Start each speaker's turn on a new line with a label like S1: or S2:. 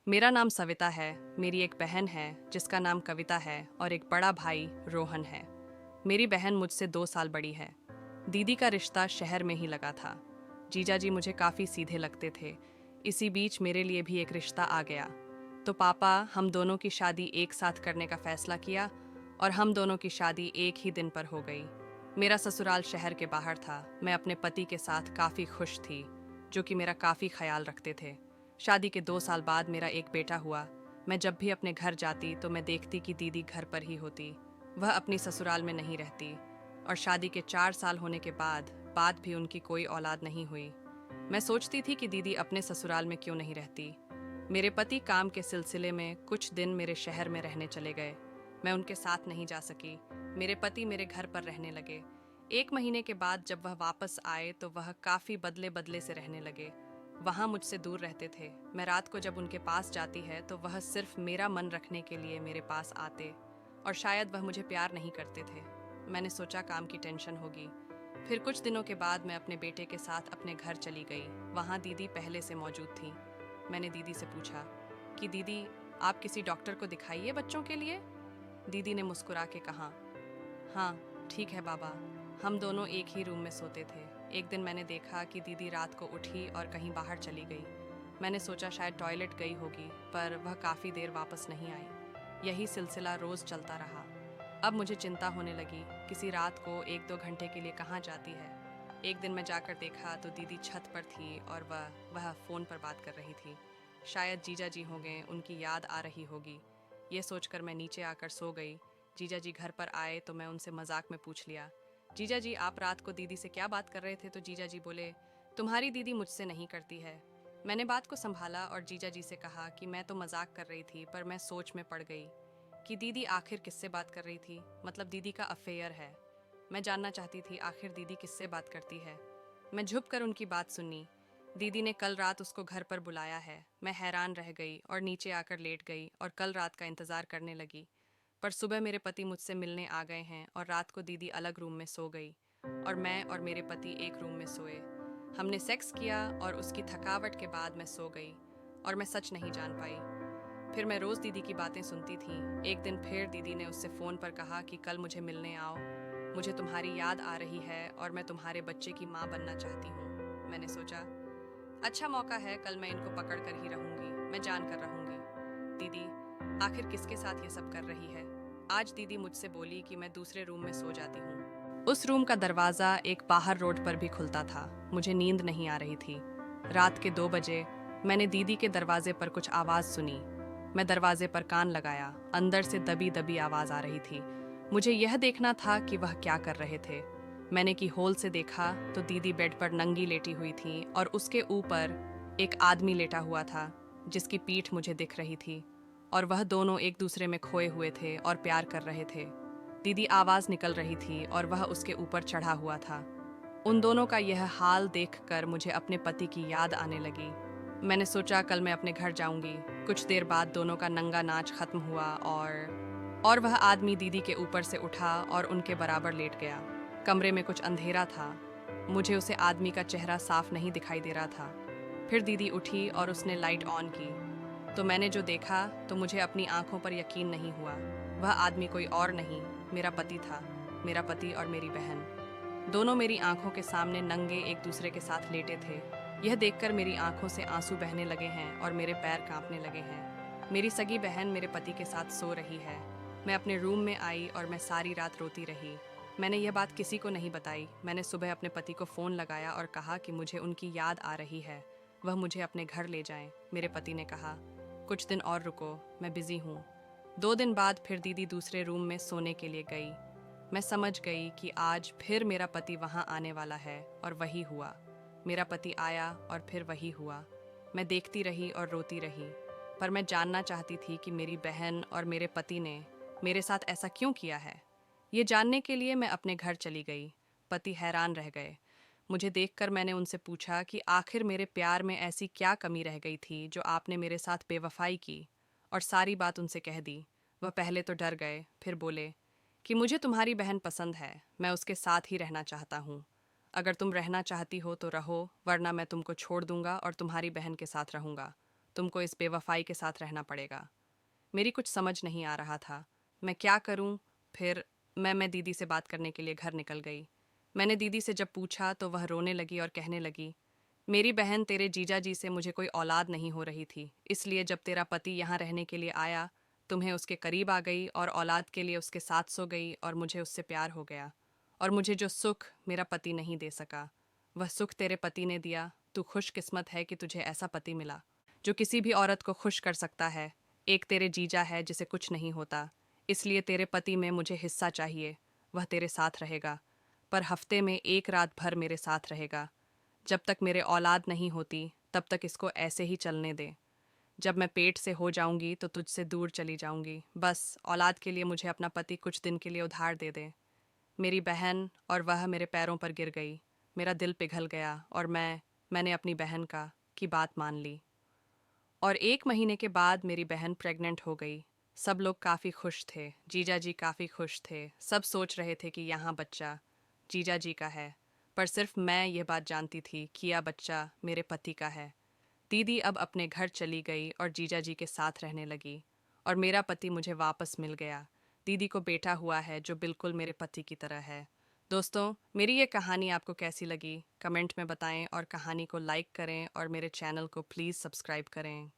S1: मेरा नाम सविता है। मेरी एक बहन है जिसका नाम कविता है और एक बड़ा भाई रोहन है। मेरी बहन मुझसे 2 साल बड़ी है। दीदी का रिश्ता शहर में ही लगा था। जीजा जी मुझे काफ़ी सीधे लगते थे। इसी बीच मेरे लिए भी एक रिश्ता आ गया तो पापा हम दोनों की शादी एक साथ करने का फैसला किया और हम दोनों की शादी एक ही दिन पर हो गई। मेरा ससुराल शहर के बाहर था। मैं अपने पति के साथ काफ़ी खुश थी, जो कि मेरा काफ़ी ख्याल रखते थे। शादी के 2 साल बाद मेरा एक बेटा हुआ। मैं जब भी अपने घर जाती तो मैं देखती कि दीदी घर पर ही होती। वह अपनी ससुराल में नहीं रहती और शादी के 4 साल होने के बाद भी उनकी कोई औलाद नहीं हुई। मैं सोचती थी कि दीदी अपने ससुराल में क्यों नहीं रहती। मेरे पति काम के सिलसिले में कुछ दिन मेरे शहर में रहने चले गए। मैं उनके साथ नहीं जा सकी। मेरे पति मेरे घर पर रहने लगे। 1 महीने के बाद जब वह वापस आए तो वह काफ़ी बदले बदले से रहने लगे। वहाँ मुझसे दूर रहते थे। मैं रात को जब उनके पास जाती है तो वह सिर्फ मेरा मन रखने के लिए मेरे पास आते और शायद वह मुझे प्यार नहीं करते थे। मैंने सोचा काम की टेंशन होगी। फिर कुछ दिनों के बाद मैं अपने बेटे के साथ अपने घर चली गई। वहाँ दीदी पहले से मौजूद थी। मैंने दीदी से पूछा कि दीदी आप किसी डॉक्टर को दिखाइए बच्चों के लिए। दीदी ने मुस्कुरा के कहा, हाँ ठीक है बाबा। हम दोनों एक ही रूम में सोते थे। एक दिन मैंने देखा कि दीदी रात को उठी और कहीं बाहर चली गई। मैंने सोचा शायद टॉयलेट गई होगी, पर वह काफ़ी देर वापस नहीं आई। यही सिलसिला रोज़ चलता रहा। अब मुझे चिंता होने लगी, किसी रात को 1-2 घंटे के लिए कहाँ जाती है। एक दिन मैं जाकर देखा तो दीदी छत पर थी और वह फ़ोन पर बात कर रही थी। शायद जीजा जी होंगे, उनकी याद आ रही होगी। ये सोचकर मैं नीचे आकर सो गई। जीजा जी घर पर आए तो मैं उनसे मजाक में पूछ लिया, जीजा जी आप रात को दीदी से क्या बात कर रहे थे। तो जीजा जी बोले, तुम्हारी दीदी मुझसे नहीं करती है। मैंने बात को संभाला और जीजा जी से कहा कि मैं तो मजाक कर रही थी, पर मैं सोच में पड़ गई कि दीदी आखिर किससे बात कर रही थी। मतलब दीदी का अफेयर है। मैं जानना चाहती थी आखिर दीदी किससे बात करती है। मैं झुक कर उनकी बात सुनी। दीदी ने कल रात उसको घर पर बुलाया है। मैं हैरान रह गई और नीचे आकर लेट गई और कल रात का इंतज़ार करने लगी। पर सुबह मेरे पति मुझसे मिलने आ गए हैं और रात को दीदी अलग रूम में सो गई और मैं और मेरे पति एक रूम में सोए। हमने सेक्स किया और उसकी थकावट के बाद मैं सो गई और मैं सच नहीं जान पाई। फिर मैं रोज़ दीदी की बातें सुनती थी। एक दिन फिर दीदी ने उससे फ़ोन पर कहा कि कल मुझे मिलने आओ, मुझे तुम्हारी याद आ रही है और मैं तुम्हारे बच्चे की माँ बनना चाहती हूँ। मैंने सोचा अच्छा मौका है, कल मैं इनको पकड़ कर ही रहूंगी। मैं जान कर रहूंगी। दीदी आखिर किसके साथ ये सब कर रही है। आज दीदी मुझसे बोली कि मैं दूसरे रूम में सो जाती हूँ। उस रूम का दरवाज़ा एक बाहर रोड पर भी खुलता था। मुझे नींद नहीं आ रही थी। रात के 2 बजे मैंने दीदी के दरवाजे पर कुछ आवाज़ सुनी। मैं दरवाजे पर कान लगाया। अंदर से दबी दबी आवाज़ आ रही थी। मुझे यह देखना था कि वह क्या कर रहे थे। मैंने की होल से देखा तो दीदी बेड पर नंगी लेटी हुई थी और उसके ऊपर एक आदमी लेटा हुआ था जिसकी पीठ मुझे दिख रही थी और वह दोनों एक दूसरे में खोए हुए थे और प्यार कर रहे थे। दीदी आवाज़ निकल रही थी और वह उसके ऊपर चढ़ा हुआ था। उन दोनों का यह हाल देखकर मुझे अपने पति की याद आने लगी। मैंने सोचा कल मैं अपने घर जाऊंगी। कुछ देर बाद दोनों का नंगा नाच खत्म हुआ और वह आदमी दीदी के ऊपर से उठा और उनके बराबर लेट गया। कमरे में कुछ अंधेरा था। मुझे उसे आदमी का चेहरा साफ नहीं दिखाई दे रहा था। फिर दीदी उठी और उसने लाइट ऑन की तो मैंने जो देखा तो मुझे अपनी आंखों पर यकीन नहीं हुआ। वह आदमी कोई और नहीं, मेरा पति था। मेरा पति और मेरी बहन दोनों मेरी आंखों के सामने नंगे एक दूसरे के साथ लेटे थे। यह देखकर मेरी आंखों से आंसू बहने लगे हैं और मेरे पैर कांपने लगे हैं। मेरी सगी बहन मेरे पति के साथ सो रही है। मैं अपने रूम में आई और मैं सारी रात रोती रही। मैंने यह बात किसी को नहीं बताई। मैंने सुबह अपने पति को फ़ोन लगाया और कहा कि मुझे उनकी याद आ रही है, वह मुझे अपने घर ले जाएं। मेरे पति ने कहा कुछ दिन और रुको, मैं बिज़ी हूँ। 2 दिन बाद फिर दीदी दूसरे रूम में सोने के लिए गई। मैं समझ गई कि आज फिर मेरा पति वहाँ आने वाला है और वही हुआ। मेरा पति आया और फिर वही हुआ। मैं देखती रही और रोती रही, पर मैं जानना चाहती थी कि मेरी बहन और मेरे पति ने मेरे साथ ऐसा क्यों किया है। ये जानने के लिए मैं अपने घर चली गई। पति हैरान रह गए। मुझे देखकर मैंने उनसे पूछा कि आखिर मेरे प्यार में ऐसी क्या कमी रह गई थी जो आपने मेरे साथ बेवफाई की, और सारी बात उनसे कह दी। वह पहले तो डर गए, फिर बोले कि मुझे तुम्हारी बहन पसंद है, मैं उसके साथ ही रहना चाहता हूँ। अगर तुम रहना चाहती हो तो रहो, वरना मैं तुमको छोड़ दूंगा और तुम्हारी बहन के साथ रहूंगा। तुमको इस बेवफाई के साथ रहना पड़ेगा। मेरी कुछ समझ नहीं आ रहा था, मैं क्या करूं? फिर मैं दीदी से बात करने के लिए घर निकल गई। मैंने दीदी से जब पूछा तो वह रोने लगी और कहने लगी, मेरी बहन, तेरे जीजा जी से मुझे कोई औलाद नहीं हो रही थी, इसलिए जब तेरा पति यहाँ रहने के लिए आया, तुम्हें उसके करीब आ गई और औलाद के लिए उसके साथ सो गई और मुझे उससे प्यार हो गया। और मुझे जो सुख मेरा पति नहीं दे सका, वह सुख तेरे पति ने दिया। तू खुशकिस्मत है कि तुझे ऐसा पति मिला जो किसी भी औरत को खुश कर सकता है। एक तेरे जीजा है जिसे कुछ नहीं होता, इसलिए तेरे पति में मुझे हिस्सा चाहिए। वह तेरे साथ रहेगा, पर हफ्ते में एक रात भर मेरे साथ रहेगा। जब तक मेरे औलाद नहीं होती तब तक इसको ऐसे ही चलने दे। जब मैं पेट से हो जाऊंगी तो तुझसे दूर चली जाऊंगी। बस औलाद के लिए मुझे अपना पति कुछ दिन के लिए उधार दे दे। मेरी बहन और वह मेरे पैरों पर गिर गई। मेरा दिल पिघल गया और मैंने अपनी बहन की बात मान ली। और 1 महीने के बाद मेरी बहन प्रेग्नेंट हो गई। सब लोग काफ़ी खुश थे, जीजा जी काफ़ी खुश थे। सब सोच रहे थे कि यहाँ बच्चा जीजा जी का है, पर सिर्फ मैं ये बात जानती थी कि यह बच्चा मेरे पति का है। दीदी अब अपने घर चली गई और जीजा जी के साथ रहने लगी, और मेरा पति मुझे वापस मिल गया। दीदी को बेटा हुआ है जो बिल्कुल मेरे पति की तरह है। दोस्तों, मेरी ये कहानी आपको कैसी लगी कमेंट में बताएं, और कहानी को लाइक करें और मेरे चैनल को प्लीज़ सब्सक्राइब करें।